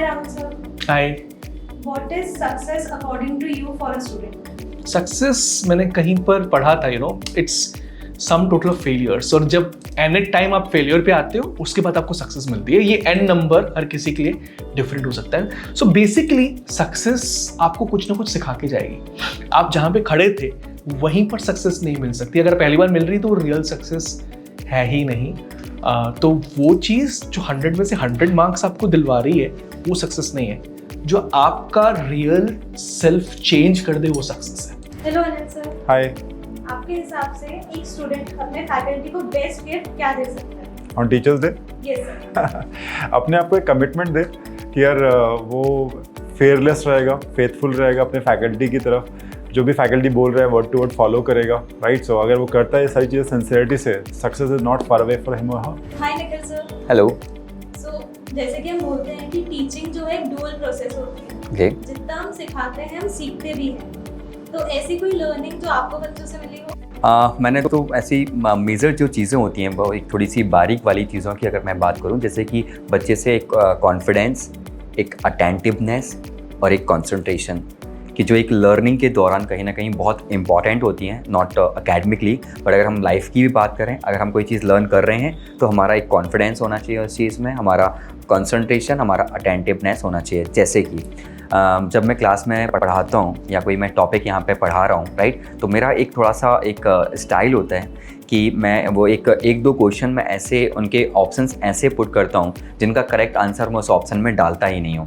Hi Rahul sir. Hi. What is success according to you for a student? Success मैंने कहीं पर पढ़ा था, it's sum total of failures, और जब एन एट टाइम आप फेलियर पे आते हो उसके बाद आपको सक्सेस मिलती है। ये एन नंबर हर किसी के लिए डिफरेंट हो सकता है। सो बेसिकली सक्सेस आपको कुछ ना कुछ सिखा के जाएगी। आप जहाँ पे खड़े थे वहीं पर सक्सेस नहीं मिल सकती। अगर पहली बार मिल रही तो वो रियल सक्सेस है ही नहीं। तो वो चीज़ जो 100 में से 100 मार्क्स आपको दिलवा रही है वो सक्सेस नहीं है। जो आपका रियल सेल्फ चेंज कर दे वो सक्सेस है। Hello Anil sir. हाय। आपके हिसाब से एक स्टूडेंट अपने फैकल्टी को बेस्ट गिफ्ट क्या दे सकता है? On teachers day yes sir. अपने आप को एक कमिटमेंट दे कि यार वो फेयरलेस रहेगा, फेथफुल रहेगा अपने फैकल्टी की तरफ। जो भी फैकल्टी बोल रहा है वर्ड टू वर्ड फॉलो करेगा, राइट? सो अगर वो करता है ये सारी चीज़ें सिंसियरिटी से, success is not far away for him और हर। हाय निखिल सर। हेलो। सो जैसे कि हम बोलते हैं कि टीचिंग जो है एक डुअल प्रोसेस होती है। ओके। जितना हम सिखाते हैं हम सीखते भी हैं। तो ऐसी कोई लर्निंग जो आपको बच्चों से मिली हो? मैंने तो ऐसी मेजर जो चीज़ें होती हैं वो एक थोड़ी सी बारीक वाली चीज़ों की अगर मैं बात करूं, जैसे कि बच्चे से एक कॉन्फिडेंस, एक अटेंटिवनेस और एक कंसंट्रेशन कि जो एक लर्निंग के दौरान कहीं ना कहीं बहुत इंपॉर्टेंट होती हैं, नॉट अकेडमिकली बट अगर हम लाइफ की भी बात करें, अगर हम कोई चीज़ लर्न कर रहे हैं तो हमारा एक कॉन्फिडेंस होना चाहिए उस चीज़ में, हमारा कंसंट्रेशन, हमारा अटेंटिवनेस होना चाहिए। जैसे कि जब मैं क्लास में पढ़ाता हूँ या कोई मैं टॉपिक यहाँ पे पढ़ा रहा हूँ, राइट, तो मेरा एक थोड़ा सा एक स्टाइल होता है कि मैं वो एक दो क्वेश्चन में ऐसे उनके ऑप्शंस ऐसे पुट करता हूँ जिनका करेक्ट आंसर मैं उस ऑप्शन में डालता ही नहीं हूँ।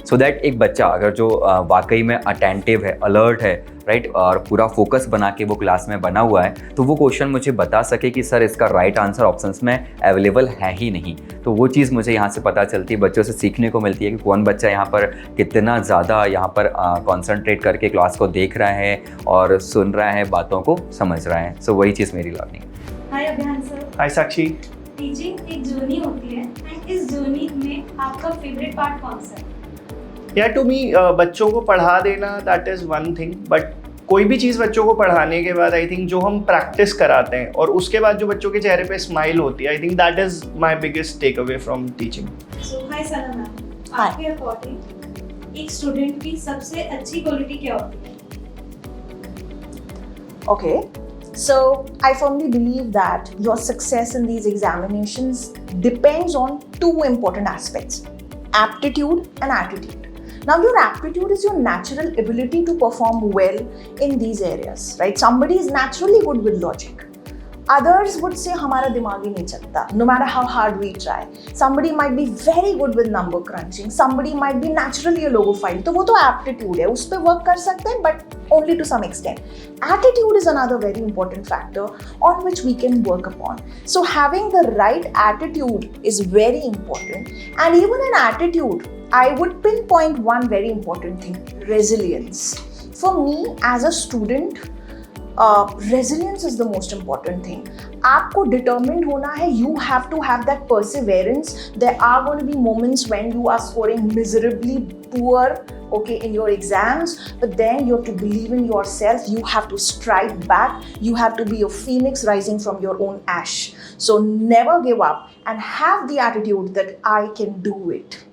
सो दैट एक बच्चा अगर जो वाकई में अटेंटिव है, अलर्ट है, राइट, और पूरा फोकस बना के वो क्लास में बना हुआ है, तो वो क्वेश्चन मुझे बता सके कि सर इसका राइट आंसर ऑप्शंस में अवेलेबल है ही नहीं। तो वो चीज़ मुझे यहाँ से पता चलती है, बच्चों से सीखने को मिलती है कि कौन बच्चा यहाँ पर कितना ज़्यादा यहाँ पर कॉन्सेंट्रेट करके क्लास को देख रहा है और सुन रहा है, बातों को समझ रहा है। सो वही चीज़ मेरी लर्निंग। हाय अभियान सर। हाय साक्षी। टीचिंग एक जर्नी होती है एंड इस जर्नी में आपका फेवरेट पार्ट कौन सा है? या टू मी बच्चों को पढ़ा देना that is one thing, but कोई भी चीज़ बच्चों को पढ़ाने के बाद आई थिंक जो हम प्रैक्टिस कराते हैं और उसके बाद जो बच्चों के चेहरे पे स्माइल होती है, I think that is my biggest takeaway from teaching. So hi Sana ma'am, आपके अकॉर्डिंग एक स्टूडेंट की सबसे अच्छी क्वालिटी क्या होती है? Okay, so I firmly believe that your success in these examinations depends on two important aspects: aptitude and attitude. Now, your aptitude is your natural ability to perform well in these areas, right? Somebody is naturally good with logic. Others would say हमारा दिमाग ही नहीं चलता, no matter how hard we try. Somebody might be very good with number crunching. Somebody might be naturally a logophile. तो वो तो aptitude है, उस पर work कर सकते हैं, but only to some extent. Attitude is another very important factor on which we can work upon. So having the right attitude is very important. And even in attitude, I would pinpoint one very important thing: resilience. For me as a student, resilience is the most important thing. आपको determined होना है. You have to have that perseverance. There are going to be moments when you are scoring miserably poor, okay, in your exams, but then you have to believe in yourself. You have to strike back. You have to be a phoenix rising from your own ash. So never give up and have the attitude that I can do it.